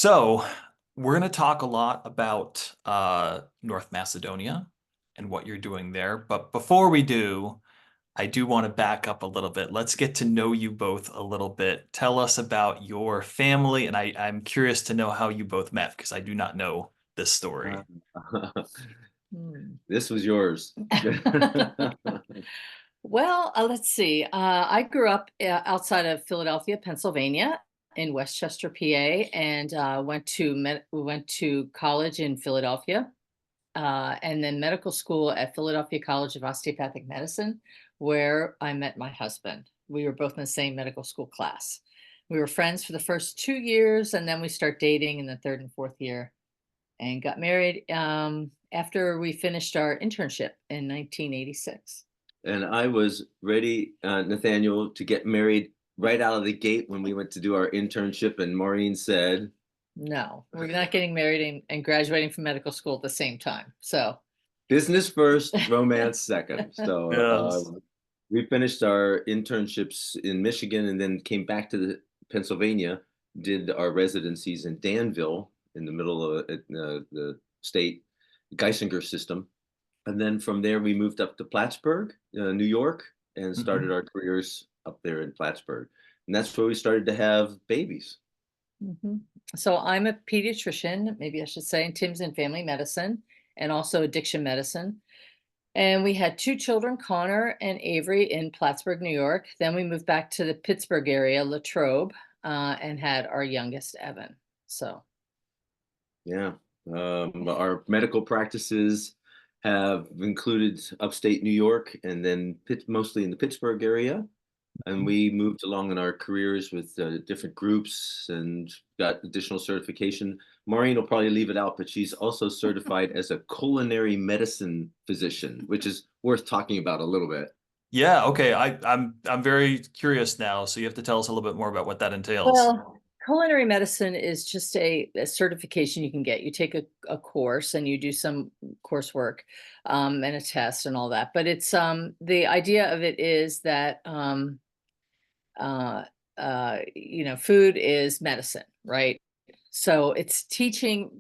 So we're going to talk a lot about North Macedonia and what you're doing there. But before we do, I do want to back up a little bit. Let's get to know you both a little bit. Tell us about your family, and I'm curious to know how you both met because I do not know this Uh, story. Hmm. this was yours. Well, let's see. I grew up outside of Philadelphia, Pennsylvania, in Westchester, PA, and went to college in Philadelphia, and then medical school at Philadelphia College of Osteopathic Medicine, where I met my husband. We were both in the same medical school class. We were friends for the first 2 years, and then we start dating in the third and fourth year, and got married after we finished our internship in 1986. And I was ready, Nathaniel, to get married right out of the gate when we went to do our internship. And Maureen said, No, we're not getting married and graduating from medical school at the same time. So, business first, romance second. So Yes. we finished our internships in Michigan and then came back to Pennsylvania, did our residencies in Danville in the middle of the state Geisinger system. And then from there, we moved up to Plattsburgh, New York, and started Mhm. our careers up there in Plattsburgh. And that's where we started to have babies. mhm. So I'm a pediatrician, maybe I should say, in Tim's in family medicine and also addiction medicine. And we had two children, Connor and Avery, in Plattsburgh, New York. Then we moved back to the Pittsburgh area, Latrobe, and had our youngest, Evan. So, Yeah. Our medical practices have included upstate New York and then mostly in the Pittsburgh area. And we moved along in our careers with different groups and got additional certification. Maureen will probably leave it out, but she's also certified as a culinary medicine physician, which is worth talking about a little bit. Yeah, okay. I'm very curious now, so you have to tell us a little bit more about what that entails. well, culinary medicine is just a certification you can get. You take a course and you do some coursework, and a test and all that. But it's the idea of it is that uh, food is medicine, right? So it's teaching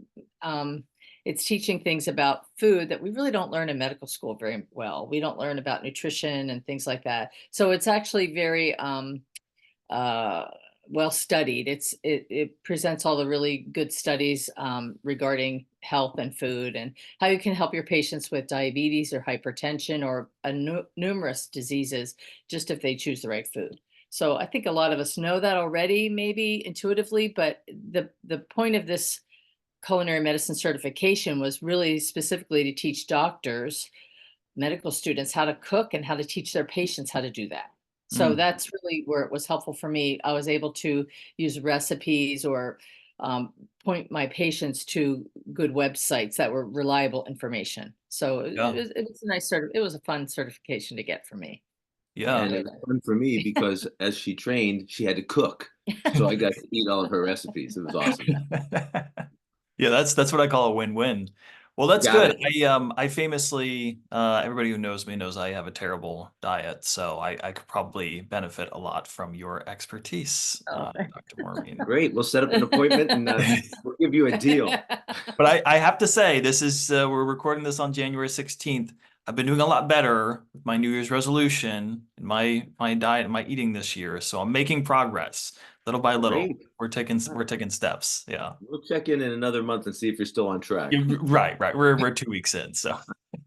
things about food that we really don't learn in medical school very well. We don't learn about nutrition and things like that. So it's actually very uh, well studied. It presents all the really good studies regarding health and food and how you can help your patients with diabetes or hypertension or numerous diseases just if they choose the right food. So I think a lot of us know that already, maybe intuitively, but the point of this culinary medicine certification was really specifically to teach doctors, medical students how to cook and how to teach their patients how to do that. So Mm. that's really where it was helpful for me. I was able to use recipes or point my patients to good websites that were reliable information. So Yeah. it was a nice it was a fun certification to get for me. Yeah. And it was fun for me because as she trained, she had to cook. So I got to eat all of her recipes. It was awesome. Yeah, that's what I call a win-win. Well, that's Got good. it. I famously everybody who knows me knows I have a terrible diet, so I could probably benefit a lot from your expertise, Oh. Dr. Maureen. Great. We'll set up an appointment and we'll give you a deal. But I have to say, this is we're recording this on January 16th. I've been doing a lot better with my New Year's resolution and my diet and my eating this year, so I'm making progress little by little. Great. We're taking steps. Yeah. We'll check in another month and see if you're still on track. Right, right. We're 2 weeks in, so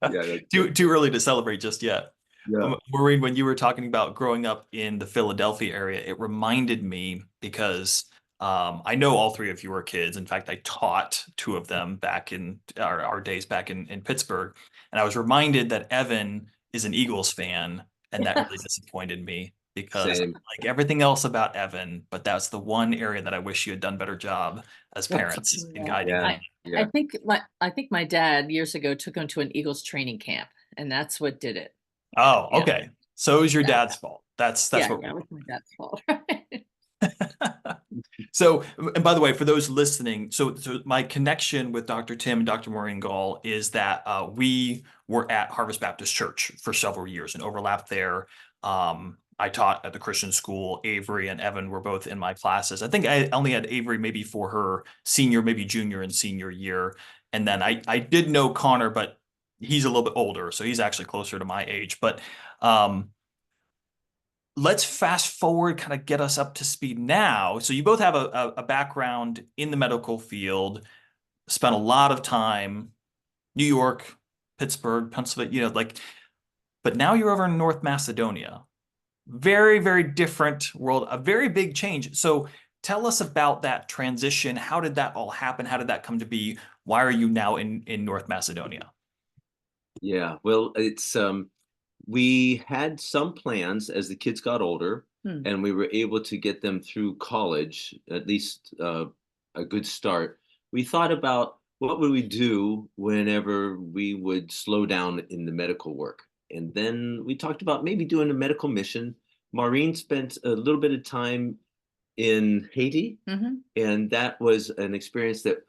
Yeah, that's too good. too early to celebrate just yet. Yeah. Maureen, when you were talking about growing up in the Philadelphia area, it reminded me because I know all three of you were kids. In fact, I taught two of them back in our days back in Pittsburgh, and I was reminded that Evan is an Eagles fan, and that really disappointed me because I Same. like everything else about Evan, but that's the one area that I wish you had done a better job as parents in Yeah. guiding Yeah. him. I Yeah. think my dad years ago took him to an Eagles training camp, and that's what did it. Oh, Yeah, okay. So it was your yeah, dad's fault. That's yeah, what yeah. we're It was my dad's fault. So, and by the way, for those listening, so my connection with Dr. Tim and Dr. Maureen Gaul is that we were at Harvest Baptist Church for several years and overlapped there. I taught at the Christian school. Avery and Evan were both in my classes. I think I only had Avery maybe for her senior, maybe junior and senior year. And then I did know Connor, but he's a little bit older, so he's actually closer to my age. But um, let's fast forward, kind of get us up to speed now. So you both have a background in the medical field, spent a lot of time, New York, Pittsburgh, Pennsylvania, like, but now you're over in North Macedonia. Very, very different world, a very big change. So tell us about that transition. How did that all happen? How did that come to be? Why are you now in North Macedonia? Yeah, well, it's we had some plans as the kids got older, Hmm. and we were able to get them through college, at least a good start. We thought about what would we do whenever we would slow down in the medical work. And then we talked about maybe doing a medical mission. Maureen spent a little bit of time in Haiti, Hmm. and that was an experience that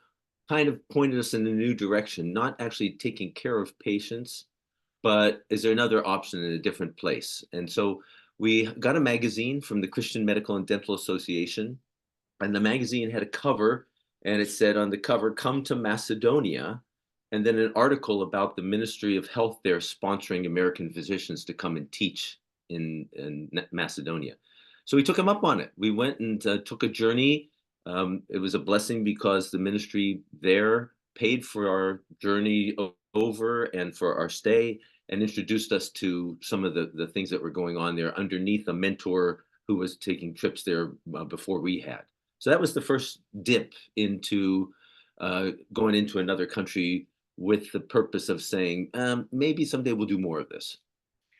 kind of pointed us in a new direction, not actually taking care of patients, but is there another option in a different place? And so we got a magazine from the Christian Medical and Dental Association, and the magazine had a cover, and it said on the cover, "Come to Macedonia," and then an article about the Ministry of Health there sponsoring American physicians to come and teach in Macedonia. So we took him up on it. We went and took a journey. It was a blessing because the ministry there paid for our journey over and for our stay, and introduced us to some of the things that were going on there underneath a mentor who was taking trips there before we had. So that was the first dip into going into another country with the purpose of saying, maybe someday we'll do more of this.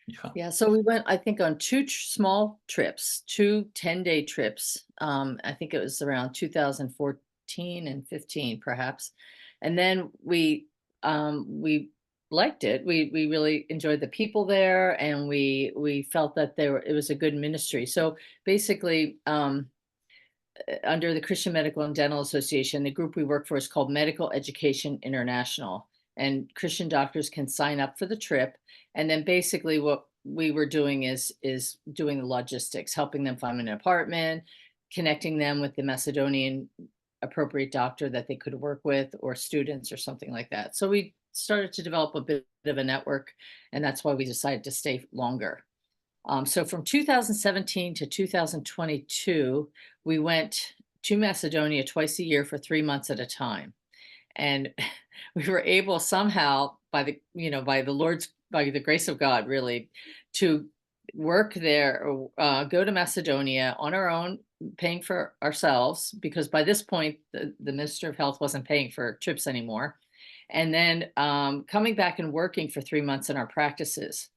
Yeah. Yeah, so we went, I think, on two small trips, two 10-day trips. I think it was around 2014 and 15, perhaps. And then we liked it. We really enjoyed the people there, and we felt that it was a good ministry. So basically, under the Christian Medical and Dental Association, the group we work for is called Medical Education International. And Christian doctors can sign up for the trip. And then basically what we were doing is doing the logistics, helping them find an apartment, connecting them with the Macedonian appropriate doctor that they could work with, or students or something like that. So we started to develop a bit of a network, and that's why we decided to stay longer. So from 2017 to 2022, we went to Macedonia twice a year for 3 months at a time. And we were able somehow, by by the grace of God, really, to work there, go to Macedonia on our own, paying for ourselves, because by this point, the Minister of Health wasn't paying for trips anymore. And then coming back and working for 3 months in our practices,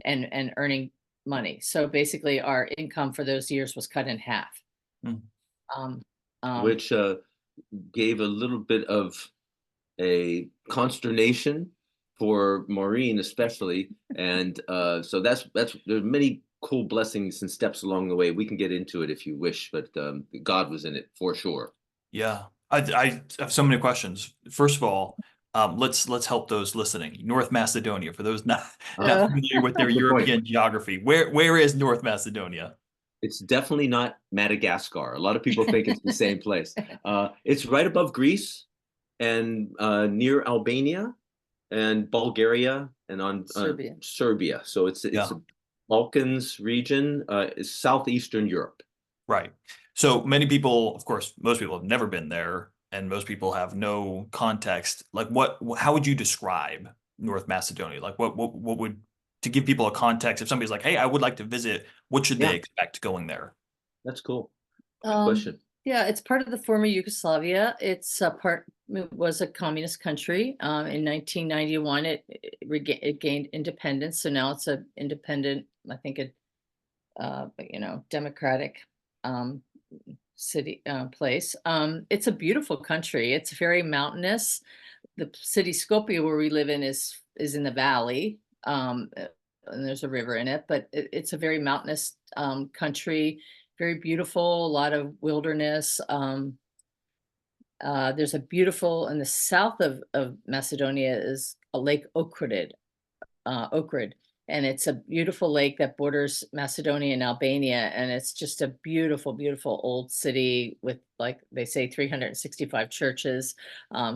and earning money. So basically, our income for those years was cut in half. Mm. Um, um, Which gave a little bit of a consternation for Maureen, especially. And so that's there's many cool blessings and steps along the way. We can get into it if you wish, but God was in it for sure. Yeah. I have so many questions. First of all, let's help those listening. North Macedonia, for those not Uh, uh, familiar with their good point. European geography, where is North Macedonia? It's definitely not Madagascar. A lot of people think it's the same place. It's right above Greece and near Albania and Bulgaria and on Serbia. Serbia. So it's Yeah. a Balkans region. It's southeastern Europe. Right. So many people, of course, most people have never been there, and most people have no context. Like, how would you describe North Macedonia? Like, what would, to give people a context, if somebody's like, hey, I would like to visit, what should they Yeah, expect going there? that's cool. Good Um, question. yeah, it's part of the former Yugoslavia. It was a communist country. In 1991, it gained independence. So now it's a independent, I think, democratic um, city place. It's a beautiful country. It's very mountainous. The city Skopje, where we live in, is in the valley, and there's a river in it. But it's a very mountainous country, very beautiful. A lot of wilderness. There's a beautiful in the south of Macedonia is a Lake Ohrid, and it's a beautiful lake that borders Macedonia and Albania, and it's just a beautiful, beautiful old city with, like they say, 365 churches.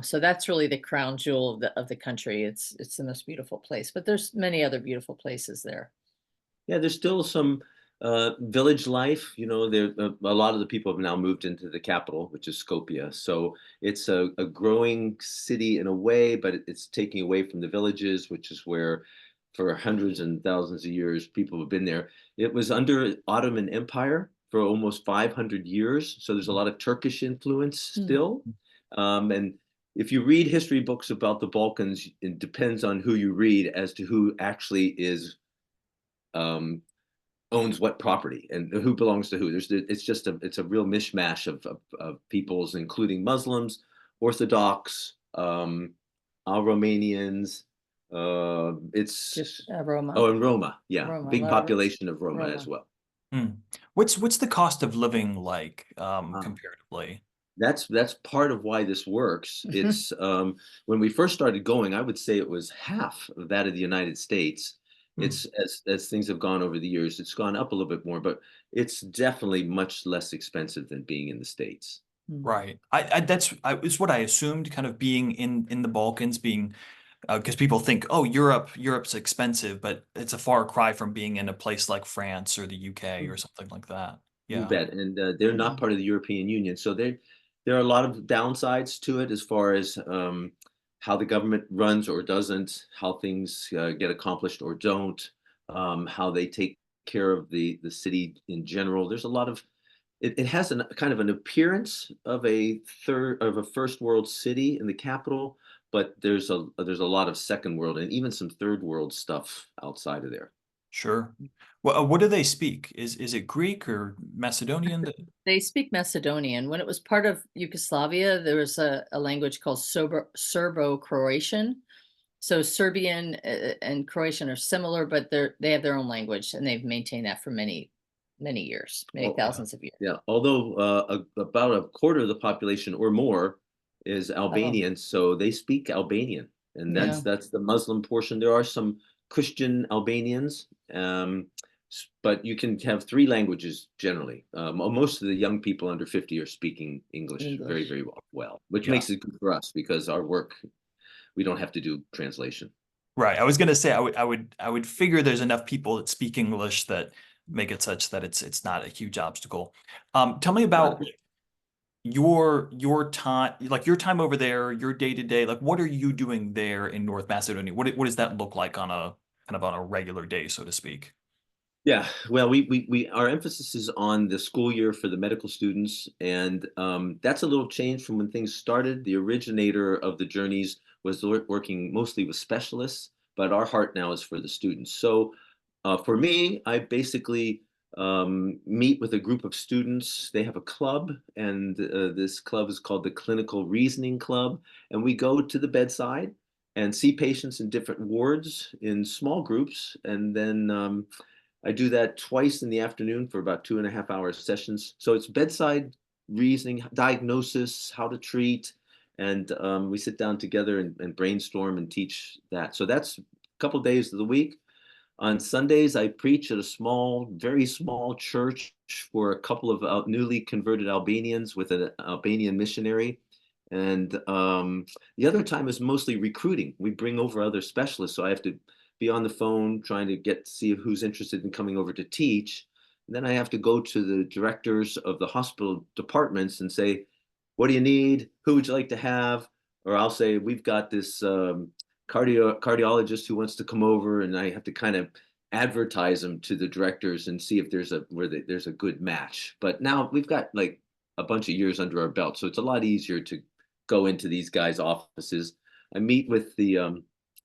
So that's really the crown jewel of the country. It's the most beautiful place, but there's many other beautiful places there. Yeah, there's still some village life. You know, there a lot of the people have now moved into the capital, which is Skopje. So it's a growing city in a way, but it's taking away from the villages, which is where, for hundreds and thousands of years, people have been there. It was under Ottoman Empire for almost 500 years. So there's a lot of Turkish influence still. And if you read history books about the Balkans, it depends on who you read as to who actually is um, owns what property and who belongs to who. It's a real mishmash of peoples, including Muslims, Orthodox, Romanians. It's Just Roma. Oh, and Roma, yeah, Roma, a big lot of population of Roma Roma. as well. What's the cost of living like Ah. comparatively? That's part of why this works. It's when we first started going, I would say it was half of that of the United States. It's as things have gone over the years, it's gone up a little bit more, but it's definitely much less expensive than being in the States. Right. It's what I assumed, kind of being in the Balkans, being because people think, oh, Europe's expensive, but it's a far cry from being in a place like France or the UK or something like that. You Yeah. bet. And they're not part of the European Union. So there are a lot of downsides to it as far as how the government runs or doesn't, how things get accomplished or don't, how they take care of the city in general. There's a lot of it has a kind of an appearance of a first world city in the capital, but there's a lot of second world and even some third world stuff outside of there. Sure. Well, what do they speak? Is it Greek or Macedonian? They speak Macedonian. When it was part of Yugoslavia, there was a language called Serbo-Croatian. So Serbian and Croatian are similar, but they have their own language, and they've maintained that for many, many years, many thousands of years. Yeah, although about a quarter of the population or more is Albanian, so they speak Albanian, and that's the Muslim portion. There are some Christian Albanians, but you can have three languages generally. Most of the young people under 50 are speaking English very, very well, which makes it good for us because our work, we don't have to do translation. Right. I was going to say I would figure there's enough people that speak English that make it such that it's not a huge obstacle. Tell me about your time, like your time over there, your day to day. Like, what are you doing there in North Macedonia? What does that look like on a kind of on a regular day, so to speak? Yeah, well, we our emphasis is on the school year for the medical students, and that's a little change from when things started. The originator of the journeys was working mostly with specialists, but our heart now is for the students. So for me, I basically meet with a group of students. They have a club, and this club is called the Clinical Reasoning Club, and we go to the bedside and see patients in different wards in small groups, and then I do that twice in the afternoon for about 2.5 hour sessions. So it's bedside reasoning, diagnosis, how to treat, and we sit down together and brainstorm and teach that. So that's a couple of days of the week. On Sundays, I preach at a small, very small church for a couple of newly converted Albanians with an Albanian missionary. And the other time is mostly recruiting. We bring over other specialists, so I have to be on the phone trying to see who's interested in coming over to teach. And then I have to go to the directors of the hospital departments and say, what do you need? Who would you like to have? Or I'll say, we've got this cardiologist who wants to come over, and I have to kind of advertise them to the directors and see if there's a good match. But now we've got like a bunch of years under our belt, so it's a lot easier to go into these guys' offices. I meet with the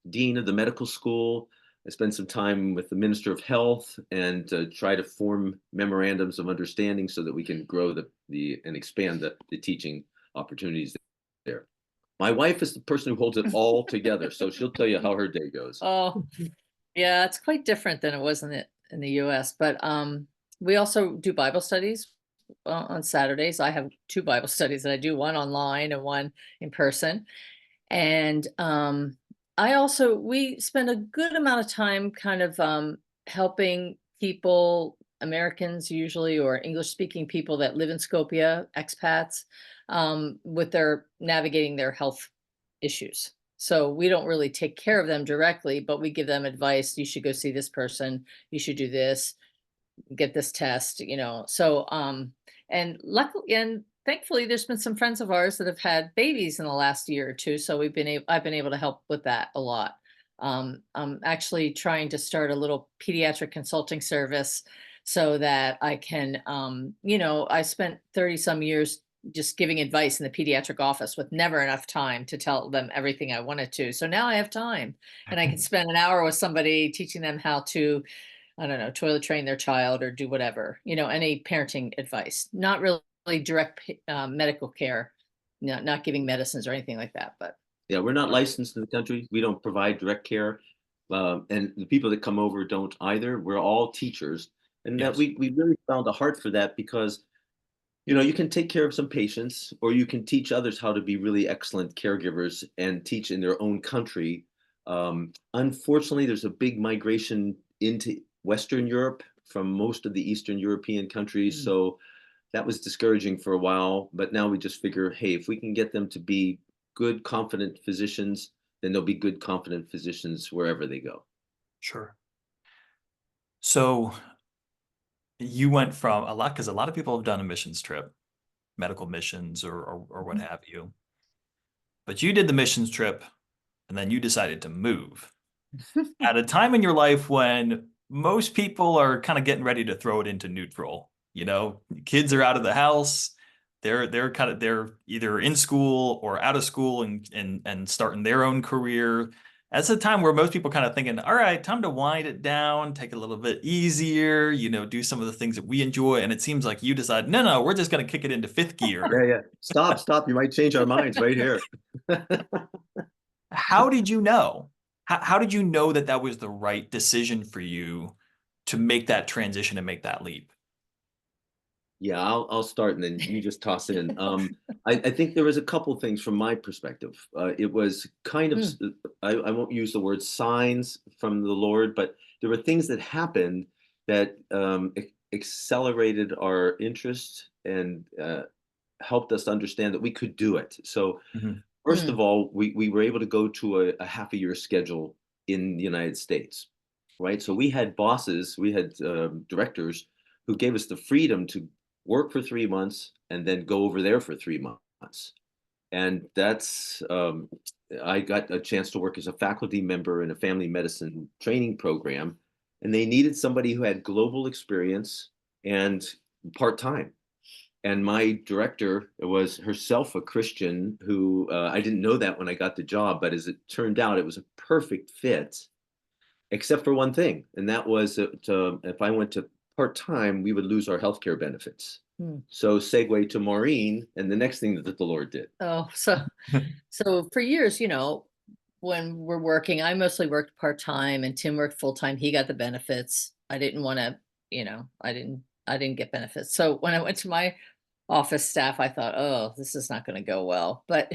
dean of the medical school. I spend some time with the minister of health and try to form memorandums of understanding so that we can grow and expand the teaching opportunities there. My wife is the person who holds it all together, so she'll tell you how her day goes. Oh, yeah, it's quite different than it was in the US, but we also do Bible studies on Saturdays. I have two Bible studies that I do, one online and one in person. And we spend a good amount of time kind of helping people, Americans usually, or English speaking people that live in Skopje, expats, with their navigating their health issues. So we don't really take care of them directly, but we give them advice. You should go see this person. You should do this, get this test, So and luckily and thankfully there's been some friends of ours that have had babies in the last year or two, so I've been able to help with that a lot. I'm actually trying to start a little pediatric consulting service so that I can I spent 30 some years just giving advice in the pediatric office with never enough time to tell them everything I wanted to. So now I have time and I can spend an hour with somebody teaching them how to, I don't know, toilet train their child or do whatever, any parenting advice, not really direct medical care, not giving medicines or anything like that. But Yeah, we're not licensed in the country. We don't provide direct care. And the people that come over don't either. We're all teachers. And that Yes. we really found a heart for that because, you can take care of some patients or you can teach others how to be really excellent caregivers and teach in their own country. Unfortunately, there's a big migration into Western Europe from most of the Eastern European countries. mm, So that was discouraging for a while. But now we just figure, hey, if we can get them to be good, confident physicians, then they'll be good, confident physicians wherever they go. Sure. So you went from a lot, because a lot of people have done a missions trip, medical missions or what mhm. have you. But you did the missions trip and then you decided to move at a time in your life when most people are kind of getting ready to throw it into neutral. Kids are out of the house. They're either in school or out of school and starting their own career. That's a time where most people kind of thinking, all right, time to wind it down, take it a little bit easier, do some of the things that we enjoy. And it seems like you decide, no, we're just going to kick it into fifth gear. Yeah, yeah. Stop. You might change our minds right here. How did you know? How did you know that that was the right decision for you to make that transition and make that leap? Yeah, I'll start and then you just toss in. I think there was a couple things from my perspective. It was kind of Mm, I won't use the word signs from the Lord, but there were things that happened that accelerated our interest and helped us understand that we could do it. So Mhm. first of mm, all, we were able to go to a half a year schedule in the United States, right? So we had bosses, we had directors who gave us the freedom to work for 3 months and then go over there for 3 months. And I got a chance to work as a faculty member in a family medicine training program, and they needed somebody who had global experience and part time. And my director was herself a Christian who I didn't know that when I got the job, but as it turned out, it was a perfect fit, except for one thing. And that was that if I went to part time, we would lose our healthcare benefits. mm. So, segue to Maureen, and the next thing that the Lord did. Oh, so for years, when we're working, I mostly worked part time and Tim worked full time. He got the benefits. I didn't want to, I didn't get benefits. So when I went to my office staff, I thought, oh, this is not going to go well. But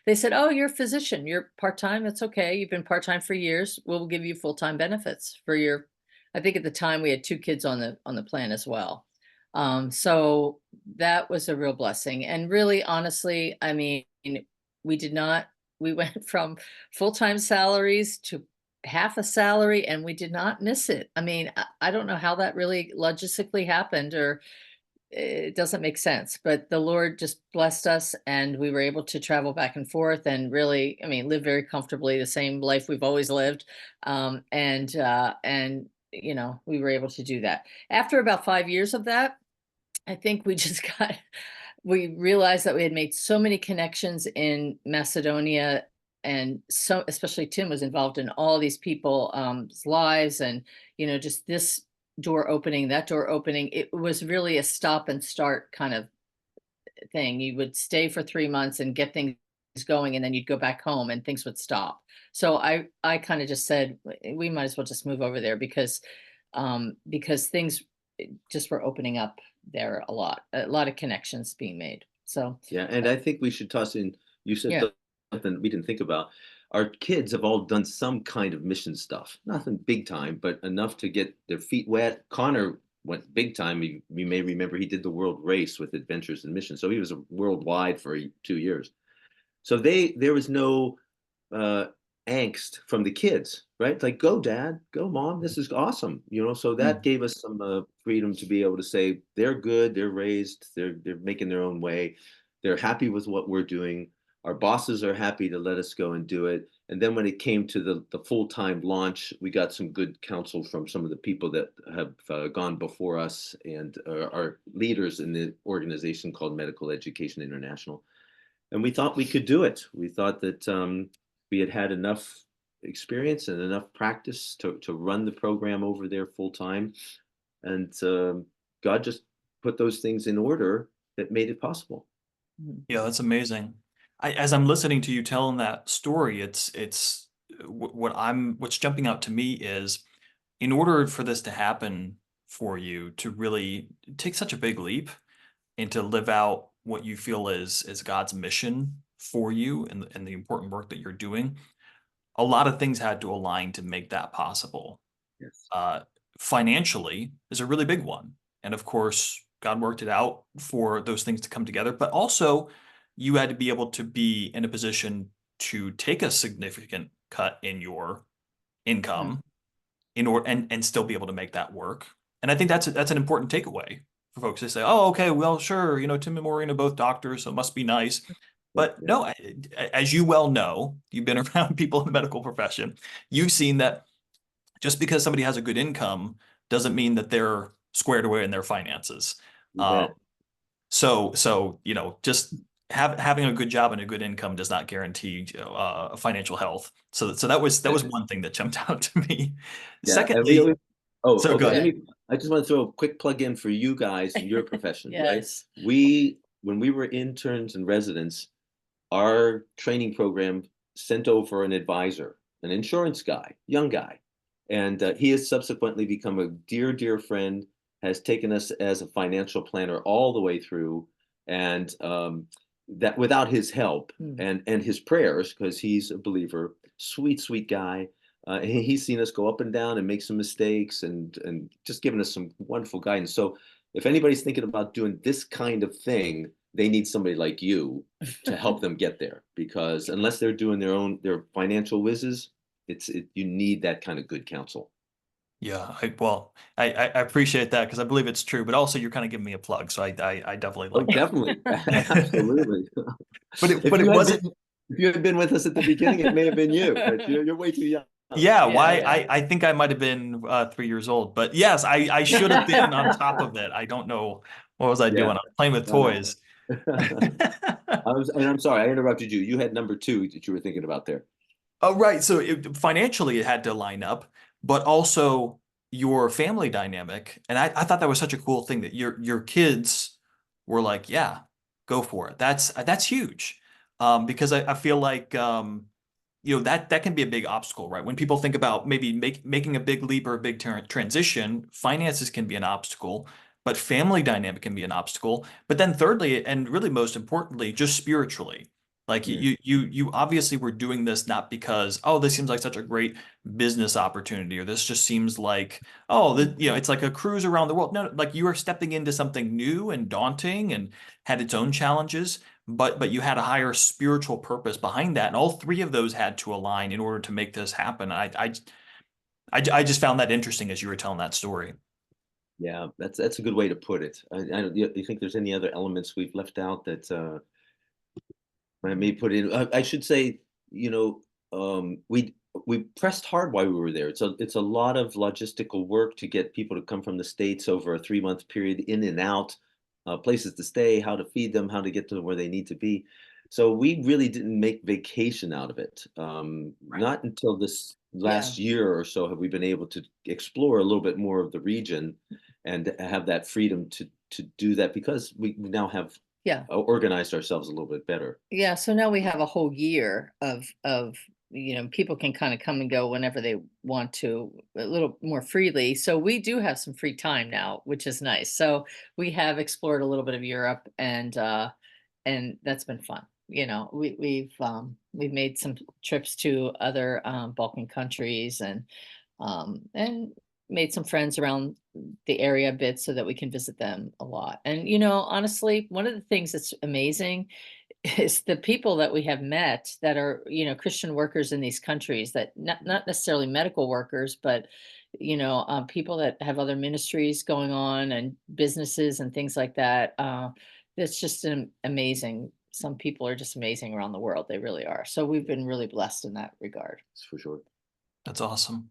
they said, oh, you're a physician. You're part time. It's okay. You've been part time for years. We'll give you full time benefits for your. I think at the time we had two kids on the plan as well. So that was a real blessing. And really, honestly, I mean, we did not. We went from full time salaries to half a salary, and we did not miss it. I mean, I don't know how that really logistically happened, or it doesn't make sense, but the Lord just blessed us and we were able to travel back and forth and really, I mean, live very comfortably the same life we've always lived. And we were able to do that. After about 5 years of that, I think we just we realized that we had made so many connections in Macedonia, and so especially Tim was involved in all these people lives, and just this door opening, that door opening. It was really a stop and start kind of thing. You would stay for 3 months and get things going, and then you'd go back home and things would stop. So I kind of just said we might as well just move over there because things just were opening up there a lot of connections being made. So Yeah, and I think we should toss in. You said yeah. something we didn't think about. our kids have all done some kind of mission stuff. Nothing big time, but enough to get their feet wet. Connor went big time. You may remember he did the world race with Adventures in Mission. So he was worldwide for 2 years. So there was no uh, angst from the kids, right? Like, go, dad, go, mom, this is awesome, So that gave us some freedom to be able to say they're good, they're raised, they're making their own way, they're happy with what we're doing. Our bosses are happy to let us go and do it. And then when it came to the full-time launch, we got some good counsel from some of the people that have gone before us and are leaders in the organization called Medical Education International. And we thought we could do it. We thought that we had enough experience and enough practice to run the program over there full time. And God just put those things in order that made it possible. Yeah, that's amazing. As I'm listening to you telling that story, what's jumping out to me is, in order for this to happen for you to really take such a big leap and to live out what you feel is God's mission for you and the important work that you're doing, a lot of things had to align to make that possible. Yes. Financially is a really big one. And of course, God worked it out for those things to come together. But also, you had to be able to be in a position to take a significant cut in your income in order and still be able to make that work. And I think that's an important takeaway for folks. They say, "Oh, okay, well, sure, Tim and Maureen are both doctors, so it must be nice." But Yeah. no, as you well know, you've been around people in the medical profession. You've seen that just because somebody has a good income doesn't mean that they're squared away in their finances. You bet. So just having a good job and a good income does not guarantee financial health. So that was one thing that jumped out to me. Yeah. Secondly, so Okay. good. I just want to throw a quick plug in for you guys in your profession, right? Yes. When we were interns and residents, our training program sent over an advisor, an insurance guy, young guy. And he has subsequently become a dear, dear friend, has taken us as a financial planner all the way through. And that without his help and his prayers, because he's a believer, sweet, sweet guy. He's seen us go up and down and make some mistakes and just given us some wonderful guidance. So if anybody's thinking about doing this kind of thing, they need somebody like you to help them get there, because unless they're doing their financial whizzes, you need that kind of good counsel. Yeah, I appreciate that because I believe it's true, but also you're kind of giving me a plug, so I definitely Oh, like definitely. Absolutely. but it wasn't. If you had been with us at the beginning, it may have been you, but you're way too young. Yeah, why Yeah. I think I might have been 3 years old, but yes, I should have been on top of it. I don't know what was I Yeah. doing. I was playing with No, no. toys. And I'm sorry, I interrupted you. You had number two that you were thinking about there. Oh, right. So financially, it had to line up, but also your family dynamic. And I thought that was such a cool thing that your kids were like, yeah, go for it. That's huge. Because I feel like that can be a big obstacle, right? When people think about maybe making a big leap or a big transition, finances can be an obstacle, but family dynamic can be an obstacle. But then thirdly, and really most importantly, just spiritually. Like Yeah. you obviously were doing this not because, oh, this seems like such a great business opportunity, or this just seems like, oh, it's like a cruise around the world. No, like you are stepping into something new and daunting and had its own challenges, but you had a higher spiritual purpose behind that, and all three of those had to align in order to make this happen. I just found that interesting as you were telling that story. Yeah, that's a good way to put it. You think there's any other elements we've left out that I may put in? I should say, you know, we pressed hard while we were there. It's a lot of logistical work to get people to come from the States over a 3 month period, in and out, places to stay, how to feed them, how to get to where they need to be. So we really didn't make vacation out of it. Not until this Yeah. last year or so have we been able to explore a little bit more of the region and have that freedom to do that, because we now have Yeah. organized ourselves a little bit better. Yeah. So now we have a whole year of people can kind of come and go whenever they want to, a little more freely. So we do have some free time now, which is nice. So we have explored a little bit of Europe, and that's been fun. we've made some trips to other Balkan countries, and made some friends around the area a bit so that we can visit them a lot. And honestly, one of the things that's amazing is the people that we have met that are, Christian workers in these countries, that not necessarily medical workers, but people that have other ministries going on and businesses and things like that. It's just amazing. Some people are just amazing around the world. They really are. So we've been really blessed in that regard. That's for sure. That's awesome.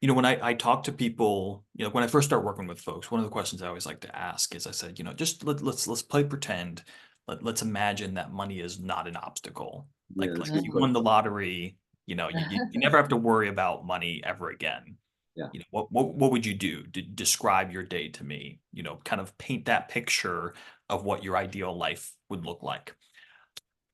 When I talk to people, when I first start working with folks, one of the questions I always like to ask is, I said, just let's play pretend. Let's imagine that money is not an obstacle. Yeah, that's Like a good you question. won the lottery, you never have to worry about money ever again. Yeah. What would you do? Describe your day to me, kind of paint that picture of what your ideal life would look like.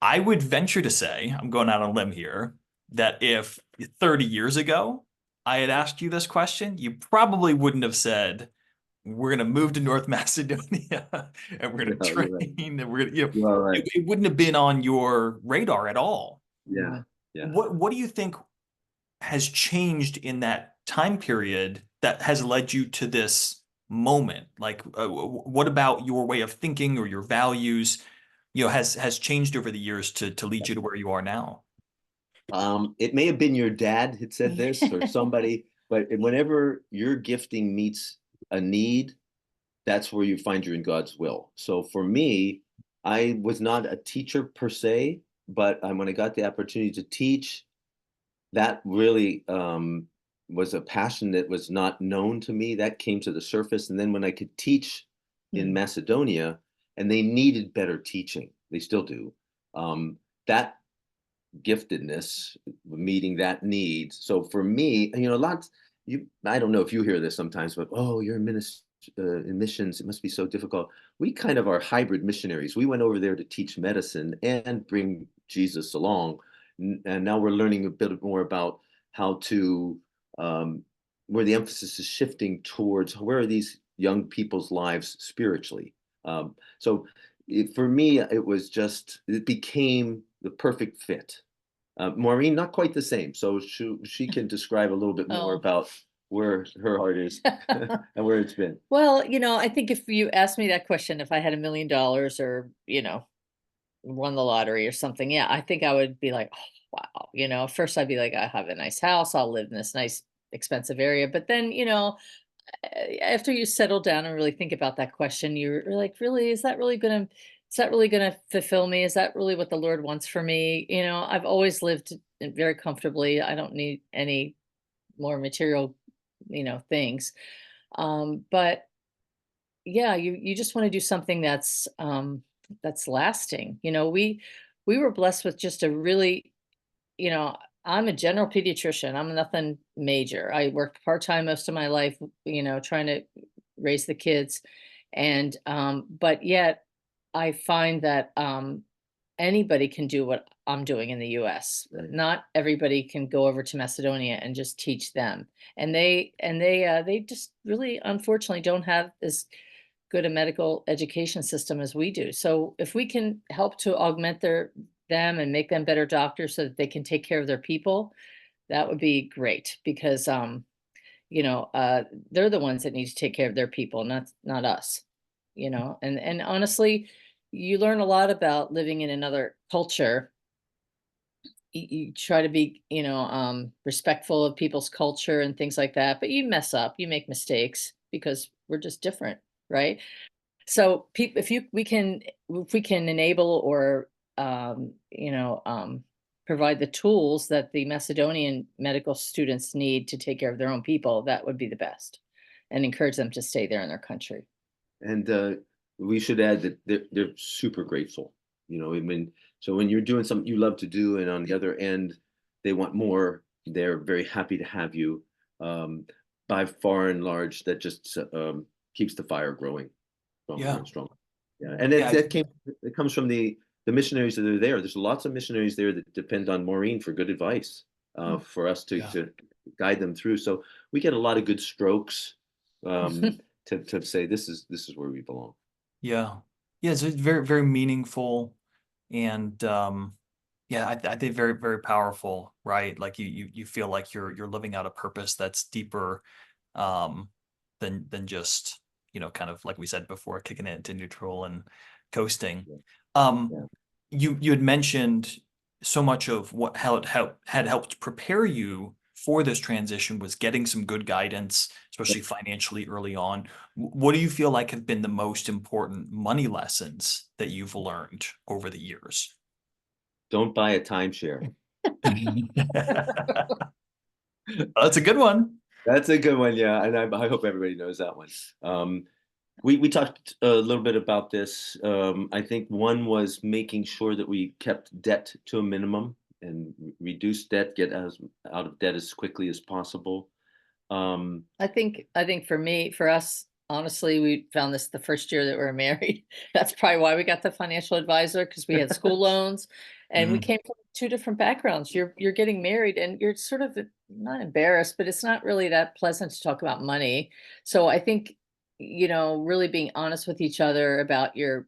I would venture to say, I'm going out on a limb here, that if 30 years ago I had asked you this question, you probably wouldn't have said, we're going to move to North Macedonia and we're going to No, you're right. train and we're going to, You're all right. it wouldn't have been on your radar at all. Yeah. Yeah. What do you think has changed in that time period that has led you to this moment? Like, what about your way of thinking or your values, has changed over the years to lead you to where you are now? It may have been your dad had said this or somebody, but whenever your gifting meets a need, that's where you find you're in God's will. So for me, I was not a teacher per se, but when I got the opportunity to teach, that really was a passion that was not known to me. That came to the surface. And then when I could teach in Macedonia, and they needed better teaching, they still do. That giftedness meeting that need. So for me, lots. I don't know if you hear this sometimes, but oh, you're in missions. It must be so difficult. We kind of are hybrid missionaries. We went over there to teach medicine and bring Jesus along, and now we're learning a bit more about how to where the emphasis is shifting towards where are these young people's lives spiritually. For me, it became the perfect fit. Maureen, not quite the same. So she can describe a little bit more Oh. about where her heart is and where it's been. Well, I think if you asked me that question, if I had $1 million or, won the lottery or something, yeah, I think I would be like, oh, wow. First I'd be like, I have a nice house. I'll live in this nice, expensive area. But then, after you settle down and really think about that question, you're like, really, is that really gonna fulfill me? Is that really what the Lord wants for me? I've always lived very comfortably. I don't need any more material, things. But yeah, you just want to do something that's lasting. We were blessed with just a really, you know, I'm a general pediatrician. I'm nothing major. I worked part-time most of my life, trying to raise the kids. And but yet I find that anybody can do what I'm doing in the US. Right. Not everybody can go over to Macedonia and just teach them. And they just really unfortunately don't have as good a medical education system as we do. So if we can help to augment them and make them better doctors so that they can take care of their people, that would be great because they're the ones that need to take care of their people, not us. And honestly, you learn a lot about living in another culture. You try to be, respectful of people's culture and things like that, but you mess up, you make mistakes because we're just different, right? So people, if we can enable or provide the tools that the Macedonian medical students need to take care of their own people, that would be the best, and encourage them to stay there in their country. And we should add that they're super grateful. I mean, so when you're doing something you love to do, and on the other end, they want more, they're very happy to have you. By far and large, that just keeps the fire growing stronger Yeah. and stronger. Yeah, and Yeah. it comes from the missionaries that are there. There's lots of missionaries there that depend on Maureen for good advice, for us Yeah. to guide them through. So we get a lot of good strokes to say this is where we belong. Yeah. Yeah. It's very, very meaningful. And yeah, I think very, very powerful, right? Like you feel like you're living out a purpose that's deeper um than just, kind of like we said before, kicking it into neutral and coasting. Yeah. Um Yeah. you had mentioned so much of how it had helped prepare you for this transition was getting some good guidance, especially financially early on. What do you feel like have been the most important money lessons that you've learned over the years? Don't buy a timeshare. That's a good one. That's a good one, yeah, and I hope everybody knows that one. We talked a little bit about this. I think one was making sure that we kept debt to a minimum and reduce debt, get as out of debt as quickly as possible. Um, I think for us, honestly, we found this the first year that we were married. That's probably why we got the financial advisor, because we had school loans and we Mhm. came from two different backgrounds. You're getting married and you're sort of not embarrassed, but it's not really that pleasant to talk about money. So I think, really being honest with each other about your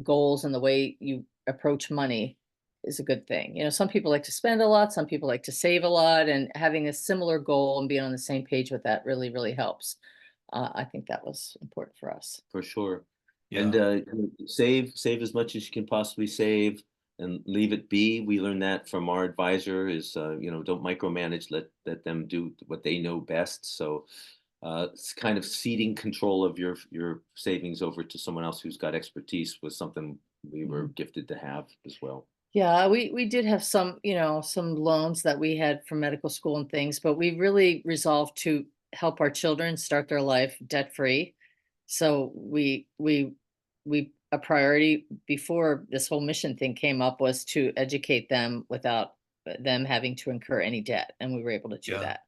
goals and the way you approach money is a good thing. Some people like to spend a lot, some people like to save a lot, and having a similar goal and being on the same page with that really, really helps. I think that was important for us. for sure. And Yeah. save as much as you can possibly save and leave it be. We learned that from our advisor is don't micromanage, let them do what they know best. So it's kind of ceding control of your savings over to someone else who's got expertise was something we were Mhm. gifted to have as well. Yeah, we did have some loans that we had from medical school and things, but we really resolved to help our children start their life debt free. So we a priority before this whole mission thing came up was to educate them without them having to incur any debt, and we were able to do Yeah. that. Yeah,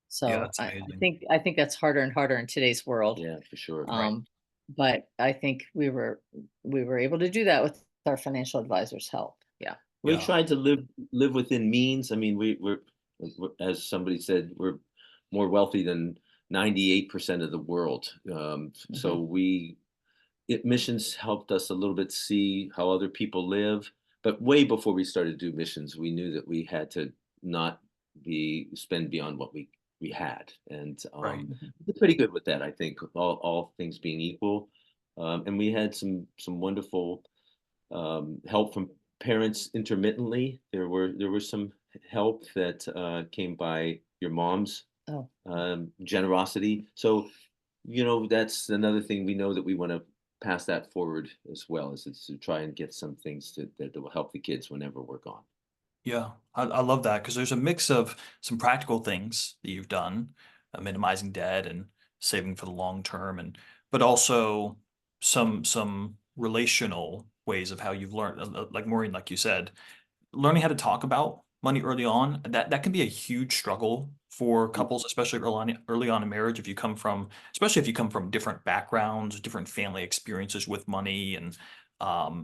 So that's I amazing. think I think that's harder and harder in today's world. Yeah, for sure. Right. Um, but I think we were able to do that with our financial advisor's help. Yeah. We Yeah. tried to live within means. I mean, as somebody said, we're more wealthy than 98% of the world. Mhm. So missions helped us a little bit see how other people live. But way before we started to do missions, we knew that we had to not be spend beyond what we had, and Right. Mhm. we're pretty good with that. I think all things being equal, and we had some wonderful help from parents intermittently. There was some help that came by your mom's Oh, generosity. So that's another thing we know that we want to pass that forward as well, is to try and get some things that will help the kids whenever we're gone. Yeah, I love that because there's a mix of some practical things that you've done, minimizing debt and saving for the long term, and but also some relational ways of how you've learned, like Maureen, like you said, learning how to talk about money early on, that can be a huge struggle for couples, especially early on in marriage. If you come from, especially if you come from different backgrounds, different family experiences with money, and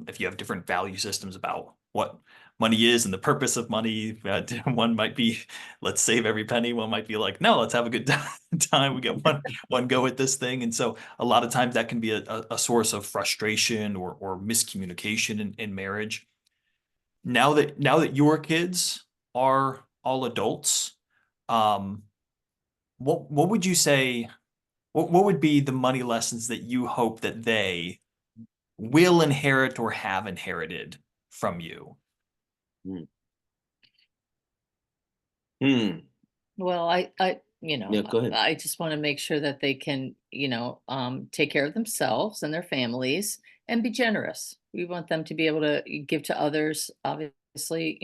if you have different value systems about what money is and the purpose of money, one might be, let's save every penny. One might be like, no, let's have a good time. We get one go at this thing. And so a lot of times that can be a source of frustration or miscommunication in marriage. Now that your kids are all adults, um, what would you say? What would be the money lessons that you hope that they will inherit or have inherited from you? Mm. Hmm. well, Yeah, go ahead. I just want to make sure that they can, take care of themselves and their families and be generous. We want them to be able to give to others, obviously,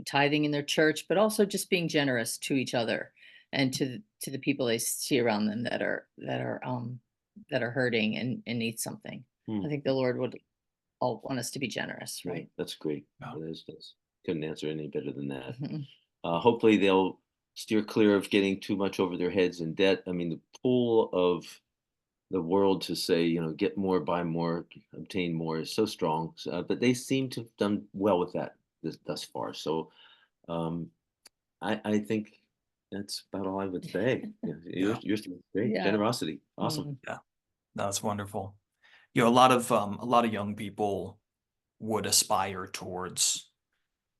tithing in their church, but also just being generous to each other and to the people they see around them that are hurting and need something. I Hmm. think the Lord would all want us to be generous, Yeah, right? that's great. Yeah. That's couldn't answer any better than that. Mhm. Hopefully, they'll steer clear of getting too much over their heads in debt. I mean, the pull of the world to say, get more, buy more, obtain more is so strong. But they seem to have done well with that thus far. So um, I think that's about all I would say. Yeah, Yeah, yours great. Yeah. Generosity, awesome. Mm. yeah, that's wonderful. A lot of young people would aspire towards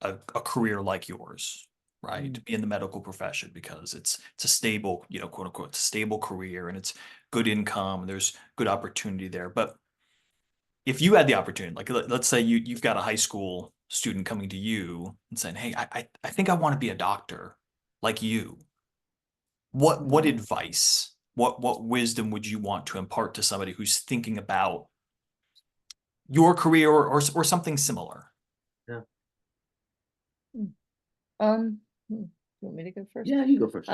a career like yours, right? To be in the medical profession, because it's a stable, you know, quote unquote, stable career, and it's good income, and there's good opportunity there. But if you had the opportunity, like let's say you've got a high school student coming to you and saying, "Hey, I think I want to be a doctor like you." What advice, what wisdom would you want to impart to somebody who's thinking about your career, or something similar? Yeah. You want me to go first? Yeah, you go first.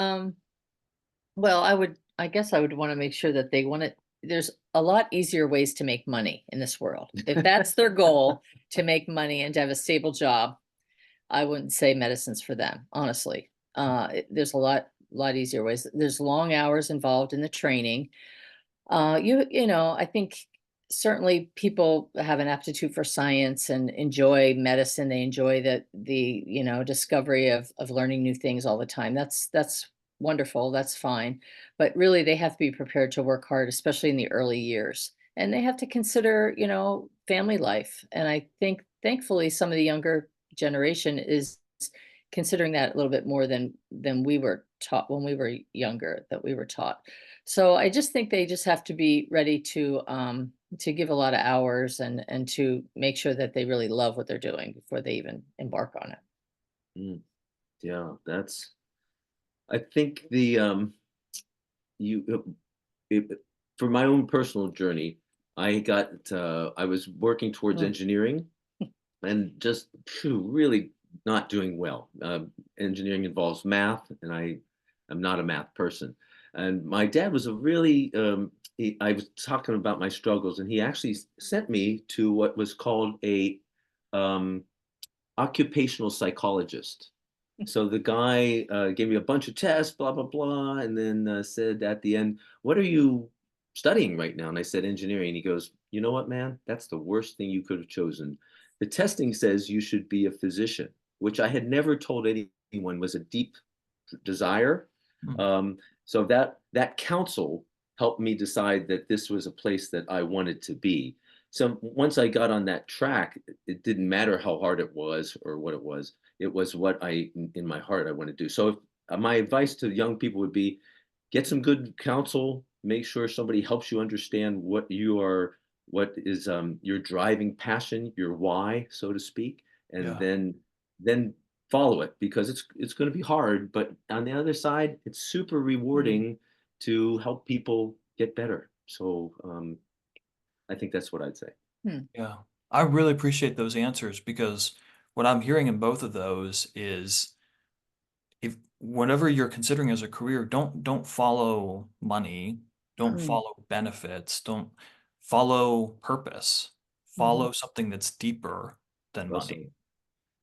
Well, I guess I would want to make sure that they want it. There's a lot easier ways to make money in this world. If that's their goal, to make money and to have a stable job, I wouldn't say medicine's for them, honestly. There's a lot easier ways. There's long hours involved in the training. You know, I think certainly people have an aptitude for science and enjoy medicine. They enjoy the you know, discovery of learning new things all the time. That's wonderful. That's fine. But really they have to be prepared to work hard, especially in the early years. And they have to consider, you know, family life. And I think thankfully some of the younger generation is considering that a little bit more than we were taught when we were younger, that we were taught. So I just think they just have to be ready to give a lot of hours and to make sure that they really love what they're doing before they even embark on it. Mm, yeah, that's. I think the you it, for my own personal journey, I was working towards Mm, engineering and just really not doing well. Engineering involves math, and I am not a math person. And my dad was a really, I was talking about my struggles, and he actually sent me to what was called a um, occupational psychologist. So the guy gave me a bunch of tests, blah, blah, blah, and then said at the end, "What are you studying right now?" And I said, "Engineering." And he goes, "You know what, man? That's the worst thing you could have chosen. The testing says you should be a physician," which I had never told anyone was a deep desire. Hmm. So that counsel helped me decide that this was a place that I wanted to be. So once I got on that track, it didn't matter how hard it was or what it was. It was what in my heart, I want to do. So if, my advice to young people would be, get some good counsel. Make sure somebody helps you understand what is your driving passion, your why, so to speak, and Yeah. then follow it, because it's going to be hard, but on the other side, it's super mm, rewarding to help people get better. So I think that's what I'd say. hmm, Yeah. I really appreciate those answers, because what I'm hearing in both of those is, if whatever you're considering as a career, don't follow money, don't mm, follow benefits, don't follow purpose. mhm. Follow something that's deeper than Well said. money.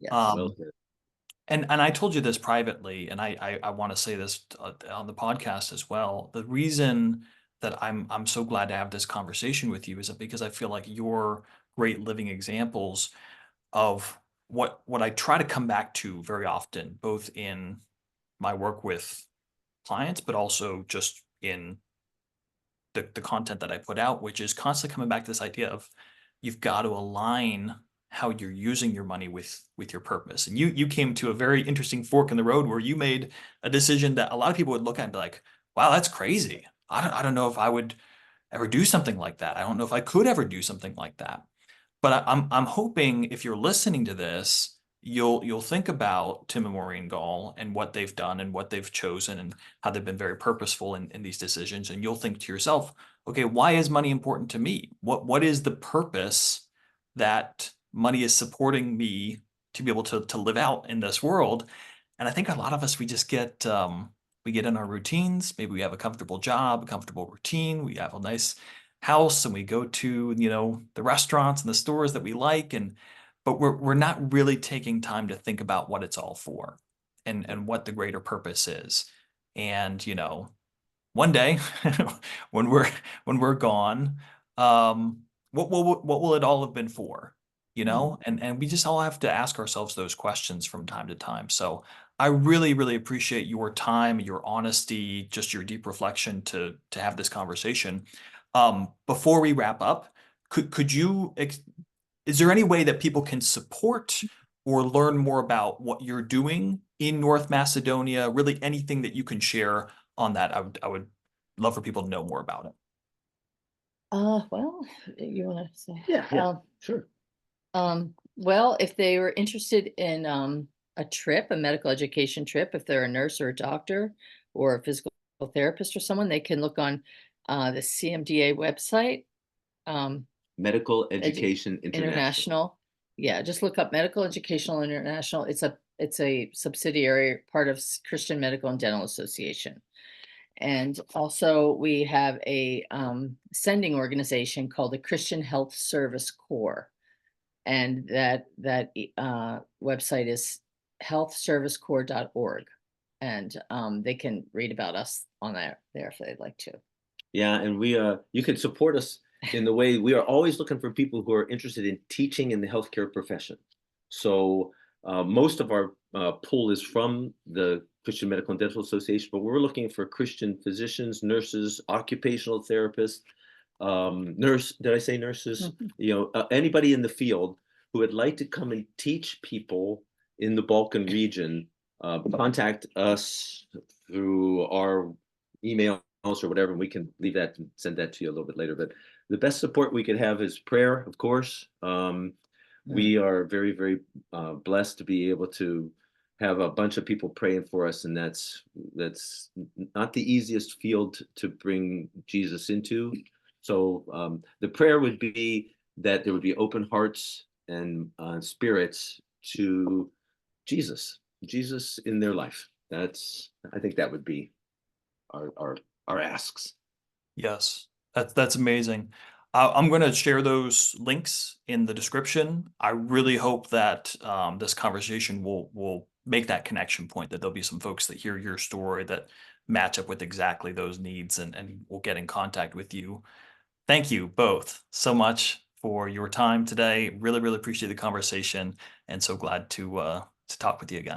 Yes. Well Um, said. and I told you this privately, and I want to say this on the podcast as well. The reason that I'm so glad to have this conversation with you is that because I feel like you're great living examples of what I try to come back to very often, both in my work with clients, but also just in the content that I put out, which is constantly coming back to this idea of, you've got to align how you're using your money with your purpose. And you came to a very interesting fork in the road where you made a decision that a lot of people would look at and be like, wow, that's crazy. I don't know if I would ever do something like that. I don't know if I could ever do something like that. But I'm hoping, if you're listening to this, you'll think about Tim and Maureen Gaul and what they've done and what they've chosen and how they've been very purposeful in these decisions. And you'll think to yourself, okay, why is money important to me? What is the purpose that money is supporting me to be able to live out in this world? And I think a lot of us, we get in our routines. Maybe we have a comfortable job, a comfortable routine. We have a nice house, and we go to, you know, the restaurants and the stores that we like, and but we're not really taking time to think about what it's all for, and what the greater purpose is. And, you know, one day when we're gone, what will it all have been for? You Mm. know, and we just all have to ask ourselves those questions from time to time. So I really appreciate your time, your honesty, just your deep reflection to have this conversation. Before we wrap up, could you is there any way that people can support or learn more about what you're doing in North Macedonia? Really anything that you can share on that. I would love for people to know more about it. Well, you want to say? Yeah, sure. Well, if they were interested in a trip, a medical education trip, if they're a nurse or a doctor or a physical therapist or someone, they can look on the CMDA website, Medical Education International. International. Yeah, just look up Medical Educational International. It's a subsidiary part of Christian Medical and Dental Association. And also we have a sending organization called the Christian Health Service Corps. And that website is healthservicecorps.org. And they can read about us on there if they'd like to. Yeah, and you can support us in the way we are always looking for people who are interested in teaching in the healthcare profession. So most of our pool is from the Christian Medical and Dental Association, but we're looking for Christian physicians, nurses, occupational therapists, did I say nurses? Anybody in the field who would like to come and teach people in the Balkan region, contact us through our email or whatever, and we can leave that and send that to you a little bit later. But the best support we could have is prayer, of course. We are very, very blessed to be able to have a bunch of people praying for us, and that's not the easiest field to bring Jesus into. So the prayer would be that there would be open hearts and spirits to Jesus in their life. I think that would be our asks. Yes, that's amazing. I'm going to share those links in the description. I really hope that this conversation will make that connection point, that there'll be some folks that hear your story that match up with exactly those needs and will get in contact with you. Thank you both so much for your time today. Really, really appreciate the conversation and so glad to talk with you again.